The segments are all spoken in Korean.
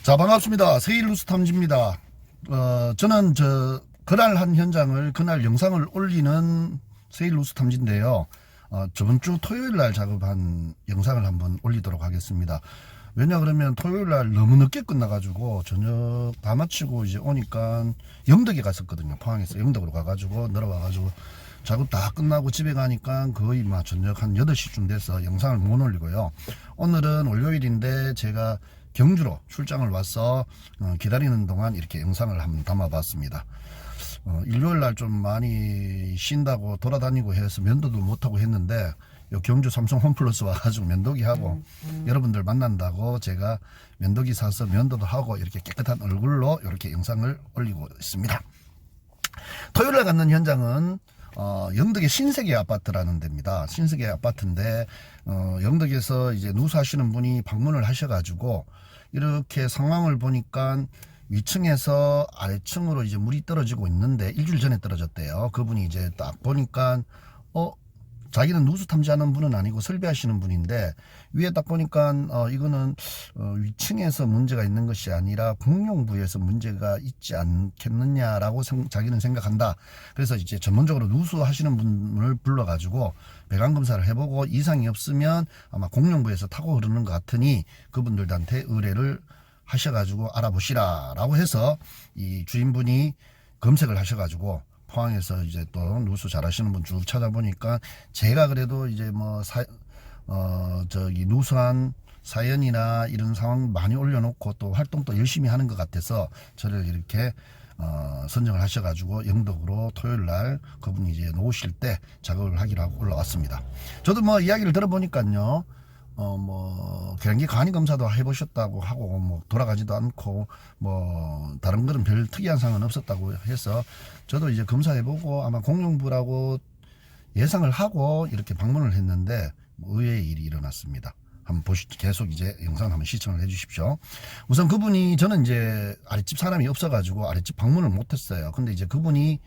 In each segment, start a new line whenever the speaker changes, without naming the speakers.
자, 반갑습니다. 세일뉴스 탐지입니다. 저는 그날 한 현장을, 그날 영상을 올리는 세일뉴스 탐지인데요. 저번 주 토요일 날 작업한 영상을 한번 올리도록 하겠습니다. 왜냐 그러면 토요일 날 너무 늦게 끝나가지고 저녁 다 마치고 이제 오니까 영덕에 갔었거든요. 포항에서 영덕으로 가가지고 내려와가지고 작업 다 끝나고 집에 가니까 거의 막 저녁 한 8시쯤 돼서 영상을 못 올리고요. 오늘은 월요일인데 제가 경주로 출장을 와서 기다리는 동안 이렇게 영상을 한번 담아봤습니다. 일요일 날 좀 많이 쉰다고 돌아다니고 해서 면도도 못하고 했는데 요 경주 삼성 홈플러스 와가지고 면도기 하고 여러분들 만난다고 제가 면도기 사서 면도도 하고 이렇게 깨끗한 얼굴로 이렇게 영상을 올리고 있습니다. 토요일에 갔는 현장은 영덕의 신세계 아파트라는 데입니다. 신세계 아파트인데 영덕에서 이제 누수하시는 분이 방문을 하셔가지고 이렇게 상황을 보니까 위층에서 아래층으로 이제 물이 떨어지고 있는데 일주일 전에 떨어졌대요. 그분이 이제 딱 보니까 자기는 누수 탐지하는 분은 아니고 설비하시는 분인데 위에 딱 보니까 이거는 위층에서 문제가 있는 것이 아니라 공용부에서 문제가 있지 않겠느냐라고 자기는 생각한다. 그래서 이제 전문적으로 누수하시는 분을 불러가지고 배관 검사를 해보고 이상이 없으면 아마 공용부에서 타고 흐르는 것 같으니 그분들한테 의뢰를 하셔가지고 알아보시라 라고 해서 이 주인분이 검색을 하셔가지고 포항에서 이제 또 누수 잘하시는 분 쭉 찾아보니까 제가 그래도 이제 뭐 누수한 사연이나 이런 상황 많이 올려놓고 또 활동도 열심히 하는 것 같아서 저를 이렇게 선정을 하셔가지고 영덕으로 토요일 날 그분이 이제 놓으실 때 작업을 하기로 하고 올라왔습니다. 저도 뭐 이야기를 들어보니까요. 계량기 간이 검사도 해보셨다고 하고, 돌아가지도 않고, 다른 거는 별 특이한 상은 없었다고 해서, 저도 이제 검사해보고, 아마 공용부라고 예상을 하고, 이렇게 방문을 했는데, 의외의 일이 일어났습니다. 한번 계속 이제 영상을 한번 시청을 해 주십시오. 우선 그분이, 저는 이제 아랫집 사람이 없어가지고, 아랫집 방문을 못했어요. 근데 이제 그분이,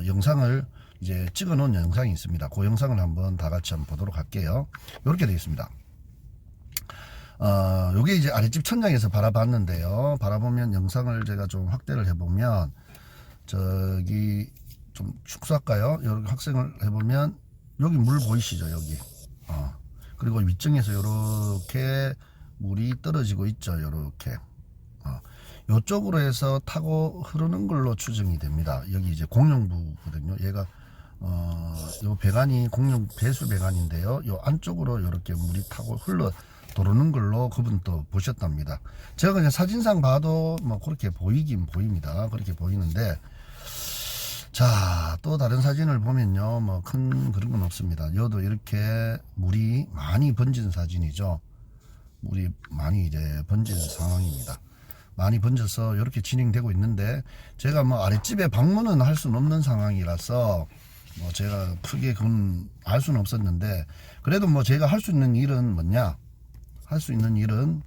영상을 이제 찍어 놓은 영상이 있습니다. 그 영상을 한번 다 같이 한번 보도록 할게요. 이렇게 되어 있습니다. 요게 이제 아랫집 천장에서 바라봤는데요. 바라보면 영상을 제가 좀 확대를 해보면, 저기, 좀 축소할까요? 이렇게 확생을 해보면, 여기 물 보이시죠? 여기. 그리고 위층에서 이렇게 물이 떨어지고 있죠. 이렇게. 요쪽으로 해서 타고 흐르는 걸로 추정이 됩니다. 여기 이제 공용부거든요. 얘가, 요 배관이 공용 배수 배관인데요. 요 안쪽으로 이렇게 물이 타고 도르는 걸로 그분도 보셨답니다. 제가 그냥 사진상 봐도 그렇게 보이긴 보입니다. 그렇게 보이는데, 자, 또 다른 사진을 보면요, 큰 그런 건 없습니다. 여도 이렇게 물이 많이 번진 사진이죠. 물이 많이 이제 번진 상황입니다. 많이 번져서 이렇게 진행되고 있는데, 제가 아랫집에 방문은 할 수는 없는 상황이라서, 제가 크게 그건 알 수는 없었는데, 그래도 제가 할 수 있는 일은 뭐냐? 할 수 있는 일은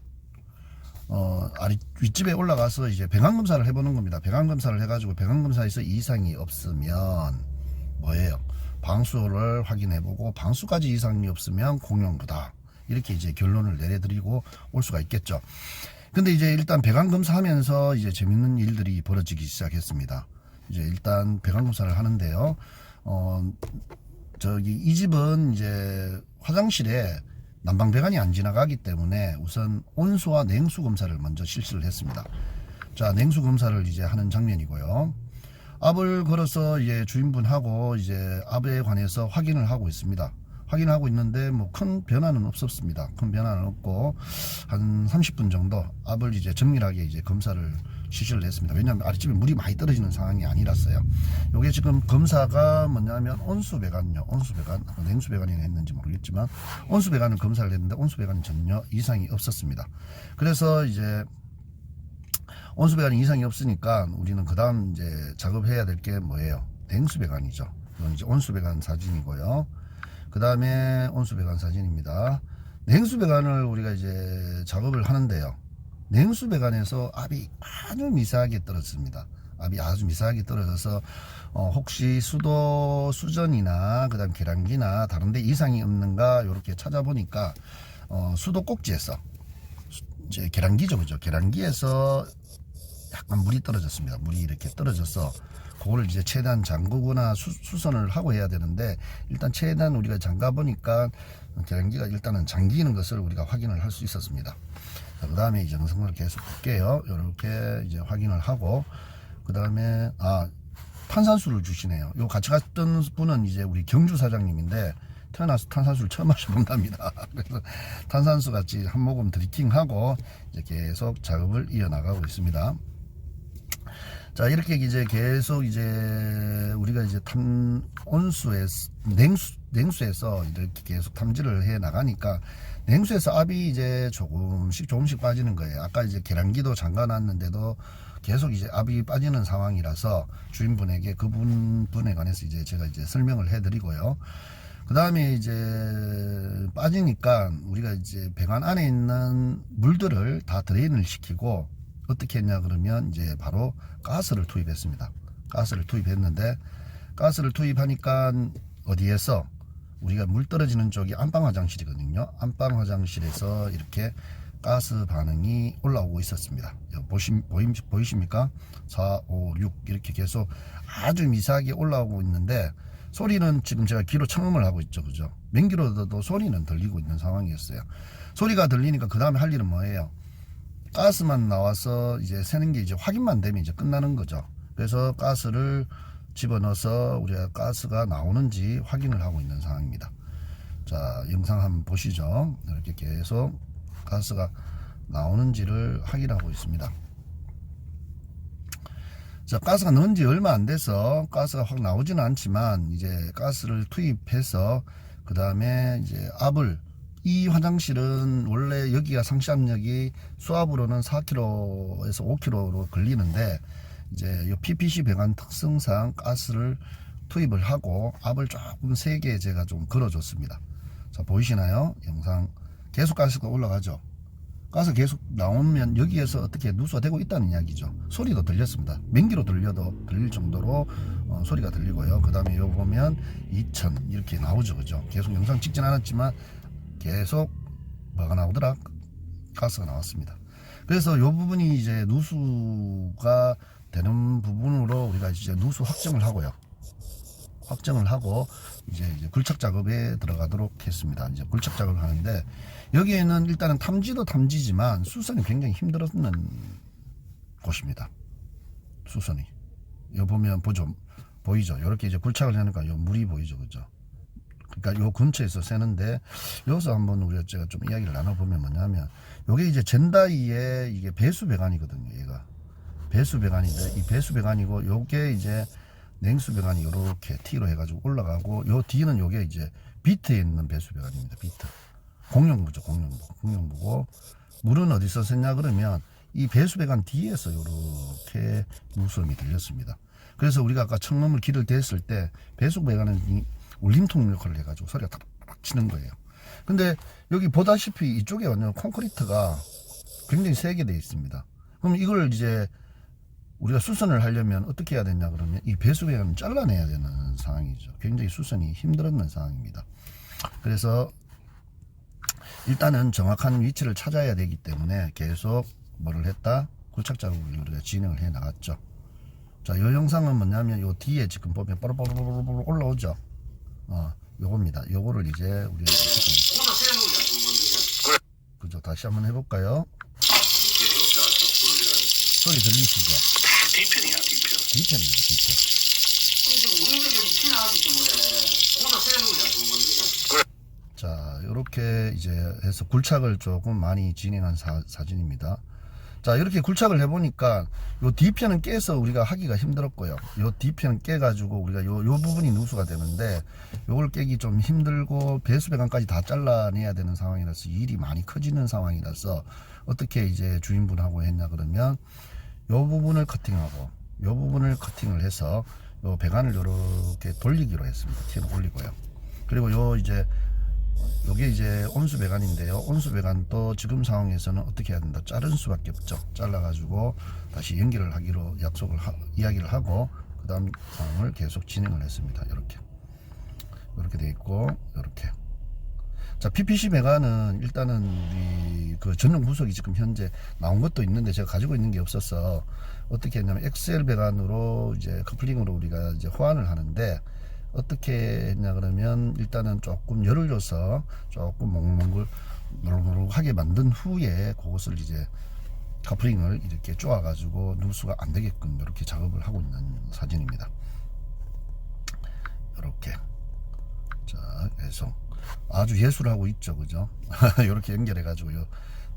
윗집에 올라가서 이제 배관 검사를 해보는 겁니다. 배관 검사를 해가지고 배관 검사에서 이상이 없으면 뭐예요? 방수를 확인해보고 방수까지 이상이 없으면 공용부다. 이렇게 이제 결론을 내려드리고 올 수가 있겠죠. 근데 이제 일단 배관 검사하면서 이제 재밌는 일들이 벌어지기 시작했습니다. 이제 일단 배관 검사를 하는데요. 이 집은 이제 화장실에 난방 배관이 안 지나가기 때문에 우선 온수와 냉수 검사를 먼저 실시를 했습니다. 자, 냉수 검사를 이제 하는 장면이고요. 압을 걸어서 이제 주인분하고 이제 압에 관해서 확인을 하고 있습니다. 확인하고 있는데 큰 변화는 없었습니다. 큰 변화는 없고 한 30분 정도 압을 이제 정밀하게 이제 검사를 실시를 했습니다. 왜냐하면 아랫집에 물이 많이 떨어지는 상황이 아니라서요. 요게 지금 검사가 뭐냐면 온수배관요. 온수배관, 냉수배관이 했는지 모르겠지만 온수배관을 검사를 했는데 온수배관은 전혀 이상이 없었습니다. 그래서 이제 온수배관이 이상이 없으니까 우리는 그 다음 이제 작업해야 될 게 뭐예요? 냉수배관이죠. 이건 이제 온수배관 사진이고요. 그 다음에 온수배관 사진입니다. 냉수배관을 우리가 이제 작업을 하는데요. 냉수배관에서 압이 아주 미세하게 떨어졌습니다. 압이 아주 미세하게 떨어져서 혹시 수전이나 그다음 계량기나 다른데 이상이 없는가 이렇게 찾아보니까 수도 꼭지에서 이제 계량기죠, 그죠? 계량기에서 약간 물이 떨어졌습니다. 물이 이렇게 떨어져서 그거를 이제 최대한 잠그거나 수선을 하고 해야 되는데, 일단 최대한 우리가 잠가 보니까 계량기가 일단은 잠기는 것을 우리가 확인을 할 수 있었습니다. 그 다음에 이제 영상을 계속 볼게요. 이렇게 이제 확인을 하고, 그 다음에 탄산수를 주시네요. 요 같이 갔던 분은 이제 우리 경주 사장님인데, 태어나서 탄산수를 처음 마셔본답니다. 그래서 탄산수 같이 한 모금 드리킹하고 이제 계속 작업을 이어나가고 있습니다. 자, 이렇게 이제 계속 이제 우리가 이제 온수에 냉수에서 이렇게 계속 탐지를 해 나가니까, 냉수에서 압이 이제 조금씩 빠지는 거예요. 아까 이제 계량기도 잠가 놨는데도 계속 이제 압이 빠지는 상황이라서 주인분에게 그 분에 관해서 이제 제가 이제 설명을 해 드리고요. 그 다음에 이제 빠지니까 우리가 이제 배관 안에 있는 물들을 다 드레인을 시키고, 어떻게 했냐 그러면 이제 바로 가스를 투입했습니다. 가스를 투입했는데, 가스를 투입하니까 어디에서 우리가 물 떨어지는 쪽이 안방 화장실이거든요. 안방 화장실에서 이렇게 가스 반응이 올라오고 있었습니다. 보이십니까? 4, 5, 6 이렇게 계속 아주 미세하게 올라오고 있는데, 소리는 지금 제가 귀로 청음을 하고 있죠, 그죠? 맨귀로도 소리는 들리고 있는 상황이었어요. 소리가 들리니까 그 다음에 할 일은 뭐예요? 가스만 나와서 이제 새는 게 이제 확인만 되면 이제 끝나는 거죠. 그래서 가스를 집어넣어서 우리가 가스가 나오는지 확인을 하고 있는 상황입니다. 자, 영상 한번 보시죠. 이렇게 계속 가스가 나오는지를 확인하고 있습니다. 자, 가스가 넣은 지 얼마 안 돼서 가스가 확 나오지는 않지만, 이제 가스를 투입해서 그 다음에 이제 압을, 이 화장실은 원래 여기가 상시압력이 수압으로는 4kg에서 5kg로 걸리는데, 이제 이 PPC 배관 특성상 가스를 투입을 하고 압을 조금 세게 제가 좀 걸어줬습니다. 자, 보이시나요? 영상 계속 가스가 올라가죠. 가스 계속 나오면 여기에서 어떻게 누수가 되고 있다는 이야기죠. 소리도 들렸습니다. 맨귀로 들려도 들릴 정도로 소리가 들리고요. 그 다음에 여기 보면 2000 이렇게 나오죠, 그죠? 계속 영상 찍진 않았지만 계속 뭐가 나오더라? 가스가 나왔습니다. 그래서 이 부분이 이제 누수가 되는 부분으로 우리가 이제 누수 확정을 하고요. 확정을 하고 이제 굴착 작업에 들어가도록 했습니다. 이제 굴착 작업을 하는데, 여기에는 일단은 탐지도 탐지지만 수선이 굉장히 힘들었는 곳입니다. 수선이. 여기 보면 보이죠? 이렇게 이제 굴착을 하니까 요 물이 보이죠, 그죠? 그러니까 요 근처에서 새는데, 여기서 한번 우리가 제가 좀 이야기를 나눠보면 뭐냐면, 요게 이제 젠다이의 이게 배수 배관이거든요. 얘가 배수 배관인데, 이 배수 배관이고, 요게 이제 냉수 배관이 이렇게 T로 해가지고 올라가고, 요 뒤는 요게 이제 비트에 있는 배수 배관입니다. 비트. 공용부죠, 공용부고, 물은 어디서 샜냐 그러면 이 배수 배관 뒤에서 이렇게 누수음이 들렸습니다. 그래서 우리가 아까 청음을 귀를 댔을 때 배수 배관은 이 울림통 역할을 해가지고 소리가 탁탁 치는 거예요. 근데 여기 보다시피 이쪽에 완전 콘크리트가 굉장히 세게 되어 있습니다. 그럼 이걸 이제 우리가 수선을 하려면 어떻게 해야 되냐 그러면 이 배수 배관을 잘라내야 되는 상황이죠. 굉장히 수선이 힘들었는 상황입니다. 그래서 일단은 정확한 위치를 찾아야 되기 때문에 계속 뭐를 했다? 굴착 작업을 우리가 진행을 해 나갔죠. 자, 이 영상은 뭐냐면 요 뒤에 지금 보면 뽀로뽀로뽀로 올라오죠. 요겁니다. 요거를 이제 우리가 그죠? 다시 한번 해볼까요? 소리 들리시죠?
뒤편이야, 뒤편.
뒤편입니다, 뒤편. 자, 요렇게 이제 해서 굴착을 조금 많이 진행한 사진입니다. 자, 이렇게 굴착을 해보니까 요 뒤편은 깨서 우리가 하기가 힘들었고요. 요 뒤편은 깨가지고 우리가 요 부분이 누수가 되는데, 요걸 깨기 좀 힘들고 배수 배관까지 다 잘라내야 되는 상황이라서 일이 많이 커지는 상황이라서 어떻게 이제 주인분하고 했냐 그러면 요 부분을 커팅하고 요 부분을 커팅을 해서 요 배관을 요렇게 돌리기로 했습니다. 티를 올리고요. 그리고 요게 이제 온수 배관인데요. 온수 배관도 지금 상황에서는 어떻게 해야 된다? 자른 수밖에 없죠. 잘라가지고 다시 연기를 하기로 이야기를 하고, 그 다음 상황을 계속 진행을 했습니다. 이렇게 되어 있고, 이렇게. 자, PPC 배관은 일단은 우리 그 전용 부속이 지금 현재 나온 것도 있는데 제가 가지고 있는 게 없어서 어떻게 했냐면 XL 배관으로 이제 커플링으로 우리가 이제 호환을 하는데, 어떻게 했냐 그러면 일단은 조금 열을 줘서 조금 몽글몽글하게 만든 후에 그것을 이제 커플링을 이렇게 쪼아 가지고 누수가 안 되게끔 이렇게 작업을 하고 있는 사진입니다. 이렇게. 자, 계속 아주 예술하고 있죠, 그죠? 이렇게 연결해 가지고 요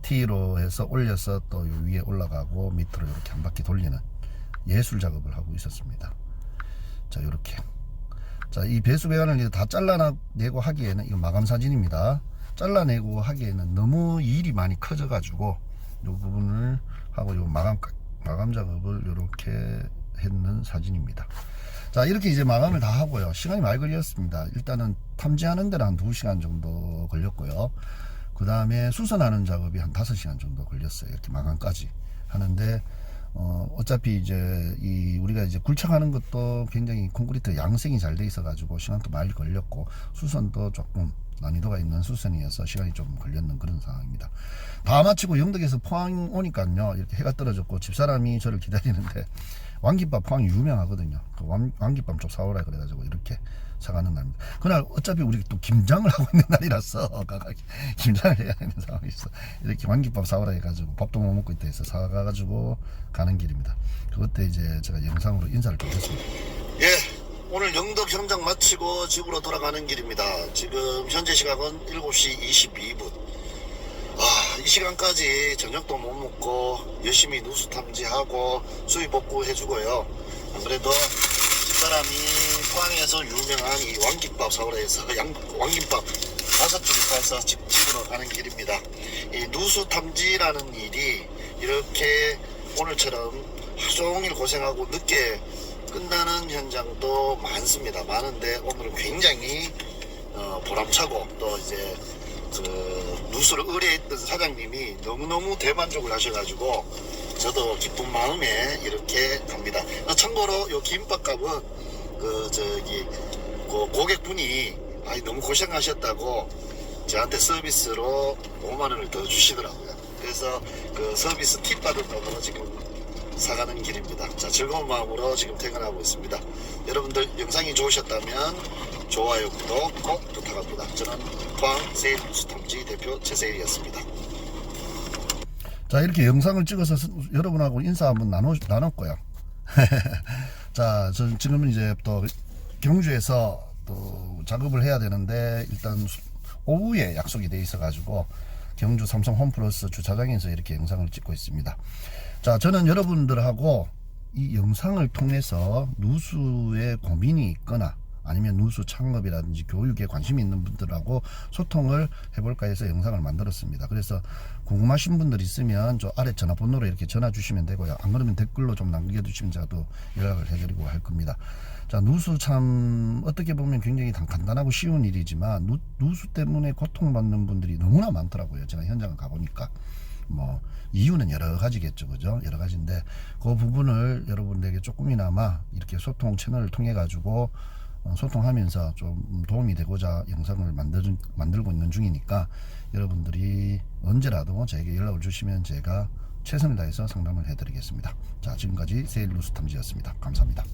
T로 해서 올려서 또 요 위에 올라가고 밑으로 이렇게 한 바퀴 돌리는 예술 작업을 하고 있었습니다. 자, 이렇게. 자, 이 배수 배관을 이제 다 잘라내고 하기에는, 이거 마감 사진입니다. 잘라내고 하기에는 너무 일이 많이 커져 가지고 이 부분을 하고 요 마감 작업을 이렇게 했는 사진입니다. 자, 이렇게 이제 마감을 다 하고요. 시간이 많이 걸렸습니다. 일단은 탐지하는 데는 한 2시간 정도 걸렸고요. 그 다음에 수선하는 작업이 한 5시간 정도 걸렸어요. 이렇게 마감까지 하는데, 어차피 이제 우리가 이제 굴착하는 것도 굉장히 콘크리트 양생이 잘 돼 있어 가지고 시간도 많이 걸렸고, 수선도 조금 난이도가 있는 수선이어서 시간이 좀 걸렸는 그런 상황입니다. 다 마치고 영덕에서 포항 오니까요, 이렇게 해가 떨어졌고 집사람이 저를 기다리는데, 왕김밥 포항이 유명하거든요. 그 왕김밥 좀 사오라 그래가지고 이렇게 사가는 날입니다. 그날 어차피 우리 또 김장을 하고 있는 날이라서 김장을 해야 하는 상황이 있어. 이렇게 왕김밥 사오라 해가지고 밥도 못 먹고 있다 해서 사가지고 가는 길입니다. 그것 때 이제 제가 영상으로 인사를 좀 했습니다. 예, 오늘 영덕 현장 마치고 집으로 돌아가는 길입니다. 지금 현재 시각은 7시 22분. 이 시간까지 저녁도 못 먹고 열심히 누수 탐지하고 수위 복구 해주고요. 안 그래도 집사람이 포항에서 유명한 이 왕김밥 사오라 해서 왕김밥 5줄을 사서 집으로 가는 길입니다. 이 누수 탐지라는 일이 이렇게 오늘처럼 하루 종일 고생하고 늦게 끝나는 현장도 많은데, 오늘은 굉장히 보람차고, 또 이제 그 누수를 의뢰했던 사장님이 너무너무 대만족을 하셔가지고 저도 기쁜 마음에 이렇게 갑니다. 참고로 요 김밥값은 그 고객분이 너무 고생하셨다고 저한테 서비스로 5만원을 더 주시더라고요. 그래서 그 서비스 팁 받은 돈으로 지금 사가는 길입니다. 자, 즐거운 마음으로 지금 퇴근하고 있습니다. 여러분들 영상이 좋으셨다면 좋아요, 구독 꼭 부탁합니다. 저는 포항 세일 누수 탐지 대표 최세일이었습니다. 자, 이렇게 영상을 찍어서 여러분하고 인사 한번 나눴고요. 자, 저는 지금은 이제 또 경주에서 또 작업을 해야 되는데, 일단 오후에 약속이 돼 있어 가지고 경주 삼성 홈플러스 주차장에서 이렇게 영상을 찍고 있습니다. 자, 저는 여러분들하고 이 영상을 통해서 누수에 고민이 있거나 아니면 누수 창업이라든지 교육에 관심이 있는 분들하고 소통을 해볼까 해서 영상을 만들었습니다. 그래서 궁금하신 분들 있으면 저 아래 전화번호로 이렇게 전화 주시면 되고요. 안 그러면 댓글로 좀 남겨주시면 제가 또 연락을 해드리고 할 겁니다. 자, 누수 참 어떻게 보면 굉장히 간단하고 쉬운 일이지만 누수 때문에 고통받는 분들이 너무나 많더라고요. 제가 현장을 가보니까. 뭐 이유는 여러 가지겠죠, 그죠? 여러 가지인데 그 부분을 여러분들에게 조금이나마 이렇게 소통 채널을 통해 가지고 소통하면서 좀 도움이 되고자 영상을 만들고 있는 중이니까, 여러분들이 언제라도 저에게 연락을 주시면 제가 최선을 다해서 상담을 해드리겠습니다. 자, 지금까지 세일 누수 탐지였습니다. 감사합니다.